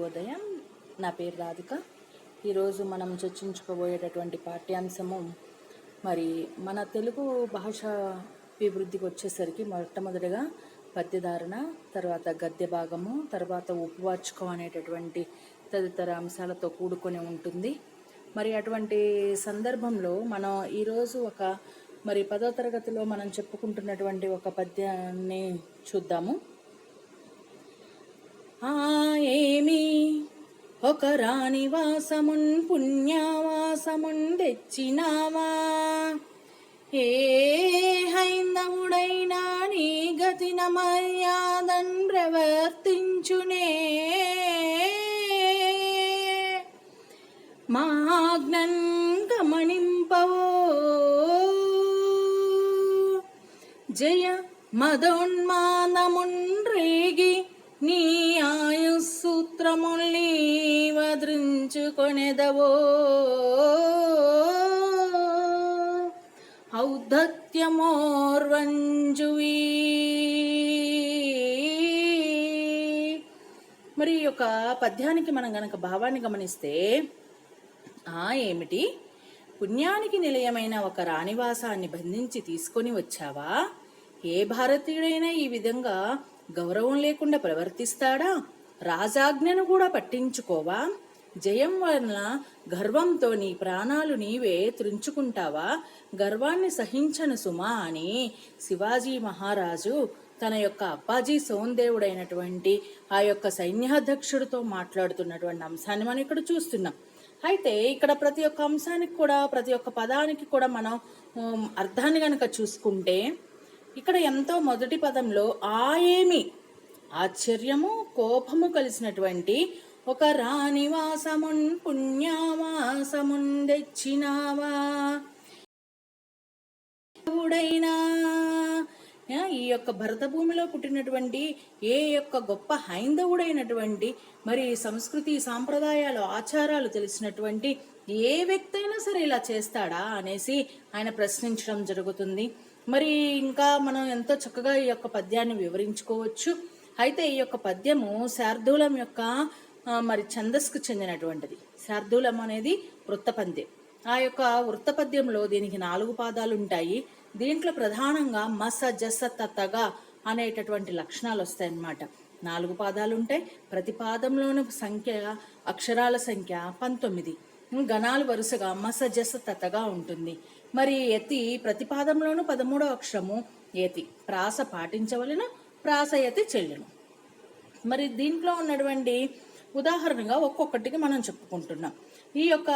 శుభోదయం. నా పేరు రాధిక. ఈరోజు మనం చర్చించుకోబోయేటటువంటి పాఠ్యాంశము మరి మన తెలుగు భాష అభివృద్ధికి వచ్చేసరికి మొట్టమొదటిగా పద్యధారణ, తర్వాత గద్య భాగము, తర్వాత ఉపవాచకం అనేటటువంటి తదితర అంశాలతో కూడుకొని ఉంటుంది. మరి అటువంటి సందర్భంలో మనం ఈరోజు ఒక 10వ తరగతిలో మనం చెప్పుకుంటున్నటువంటి ఒక పద్యాన్ని చూద్దాము. ఏమి ఒక రాణివాసమున్ పుణ్యవాసమున్ తెచ్చినావా, ఏ హైందవుడైనా నీ గతిన మర్యాదన్ ప్రవర్తించునే, మా ఆజ్ఞన్ గమనింపవో జయ మదోన్మాదమున్ రేగి నీ ఆయుస్సూత్రముల్ని వద్రించుకొనెదవో, ఔద్ధత్యమోర్వంజువి. మరి ఈ యొక్క పద్యానికి మనం గనక భావాన్ని గమనిస్తే, ఏమిటి, పుణ్యానికి నిలయమైన ఒక రాణివాసాన్ని బంధించి తీసుకొని వచ్చావా? ఏ భారతీయుడైనా ఈ విధంగా గౌరవం లేకుండా ప్రవర్తిస్తాడా? రాజాజ్ఞను కూడా పట్టించుకోవా? జయం వలన గర్వంతో నీ ప్రాణాలు నీవే త్రుంచుకుంటావా? గర్వాన్ని సహించను సుమా అని శివాజీ మహారాజు తన యొక్క అప్పాజీ సోందేవుడైనటువంటి ఆ యొక్క సైన్యాధ్యక్షుడితో మాట్లాడుతున్నటువంటి అంశాన్ని మనం ఇక్కడ చూస్తున్నాం. అయితే ఇక్కడ ప్రతి ఒక్క అంశానికి కూడా, ప్రతి ఒక్క పదానికి కూడా మనం అర్థాన్ని గనక చూసుకుంటే, ఇక్కడ ఎంతో మొదటి పదంలో ఏమి ఆశ్చర్యము, కోపము కలిసినటువంటి ఒక రాణివాసమున్ పుణ్యవాసమున్ తెచ్చినావా, ఈ యొక్క భరత భూమిలో పుట్టినటువంటి ఏ యొక్క గొప్ప హైందవుడైనటువంటి, మరి సంస్కృతి సాంప్రదాయాలు ఆచారాలు తెలిసినటువంటి ఏ వ్యక్తి అయినా సరే ఇలా చేస్తాడా అనేసి ఆయన ప్రశ్నించడం జరుగుతుంది. మరి ఇంకా మనం ఎంతో చక్కగా ఈ యొక్క పద్యాన్ని వివరించుకోవచ్చు. అయితే ఈ యొక్క పద్యము శార్దూలం యొక్క మరి ఛందస్కు చెందినటువంటిది. శార్దూలం అనేది వృత్తపద్యం. ఆ యొక్క వృత్తపద్యంలో దీనికి 4 పాదాలు ఉంటాయి. దీంట్లో ప్రధానంగా మస జస తతగా అనేటటువంటి లక్షణాలు వస్తాయన్నమాట. 4 పాదాలు ఉంటాయి. ప్రతి పాదంలోని సంఖ్య, అక్షరాల సంఖ్య 19. గణాలు వరుసగా మస జస తతగా ఉంటుంది. మరి యతి ప్రతిపాదంలోను 13వ అక్షరము యతి. ప్రాస పాటించవలెను, ప్రాస యతి చెల్లును. మరి దీంట్లో ఉన్నటువంటి ఉదాహరణగా ఒక్కొక్కటికి మనం చెప్పుకుంటున్నాం. ఈ యొక్క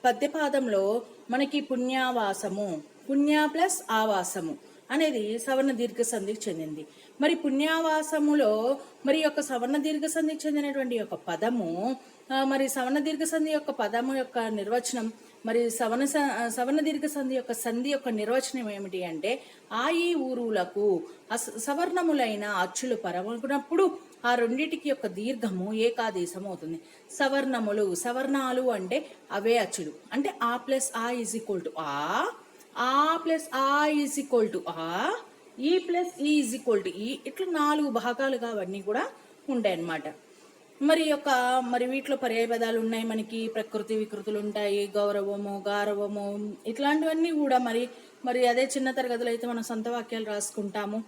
పద్యపాదంలో మనకి పుణ్యావాసము, పుణ్య ప్లస్ ఆవాసము అనేది సవర్ణ దీర్ఘ సంధికి చెందింది. మరి పుణ్యావాసములో మరి యొక్క సవర్ణ దీర్ఘ సంధికి చెందినటువంటి యొక్క పదము, మరి సవర్ణ దీర్ఘ సంధి యొక్క పదము యొక్క నిర్వచనం, మరి సవర్ణ దీర్ఘ సంధి యొక్క సంధి యొక్క నిర్వచనం ఏమిటి అంటే, ఈ ఊరులకు సవర్ణములైన అచ్చులు పరమకున్నప్పుడు ఆ రెండిటికి యొక్క దీర్ఘము ఏకాదేశం అవుతుంది. సవర్ణములు, సవర్ణాలు అంటే అవే అచ్చులు. అంటే ఆ ప్లస్ ఆ ఈజ్ ఈక్వల్ టు ఆ ప్లస్ ఆ ఈజ్ ఈక్వల్ టు ఈ ప్లస్ ఈ ఈజ్ ఈక్వల్ టు ఈ, ఇట్లా 4 భాగాలుగా అవన్నీ కూడా ఉంటాయి అన్నమాట. మరి వీటిలో పర్యాయ పదాలు ఉన్నాయి. మనకి ప్రకృతి వికృతులు ఉంటాయి, గౌరవము, గారవము, ఇట్లాంటివన్నీ కూడా మరి అదే చిన్న తరగతిలో అయితే మనం సొంత వాక్యాలు రాసుకుంటాము.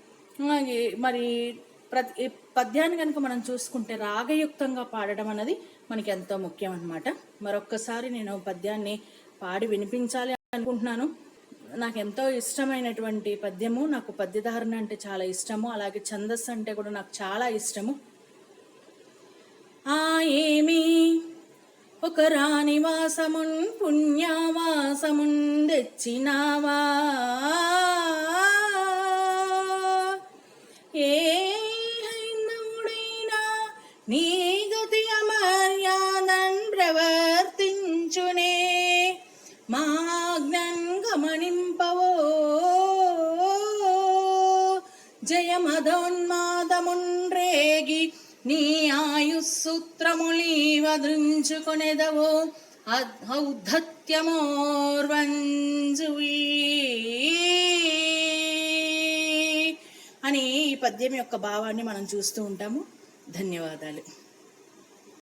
మరి ప్రతి పద్యాన్ని కనుక మనం చూసుకుంటే రాగయుక్తంగా పాడడం అనేది మనకి ఎంతో ముఖ్యం అన్నమాట. మరొక్కసారి నేను పద్యాన్ని పాడి వినిపించాలి అనుకుంటున్నాను. నాకు ఎంతో ఇష్టమైనటువంటి పద్యము. నాకు పద్యధారణ అంటే చాలా ఇష్టము. అలాగే ఛందస్సు అంటే కూడా నాకు చాలా ఇష్టము. ఏమి ఒక రాణివాసమున్ పుణ్యవాసమున్ తెచ్చినావా, ఏ హైందవుడైనా నీ గతి అమర్యాదన్ ప్రవర్తించునే, మా ఆజ్ఞన్ గమనింపవో జయమదోన్మాదమున్ రేగి నీ ఆయుస్సూత్రములి వద్రించుకొనెదవో, ఔద్ధత్యమోర్వంజువి అని ఈ పద్యం యొక్క భావాన్ని మనం చూస్తూ ఉంటాము. ధన్యవాదాలు.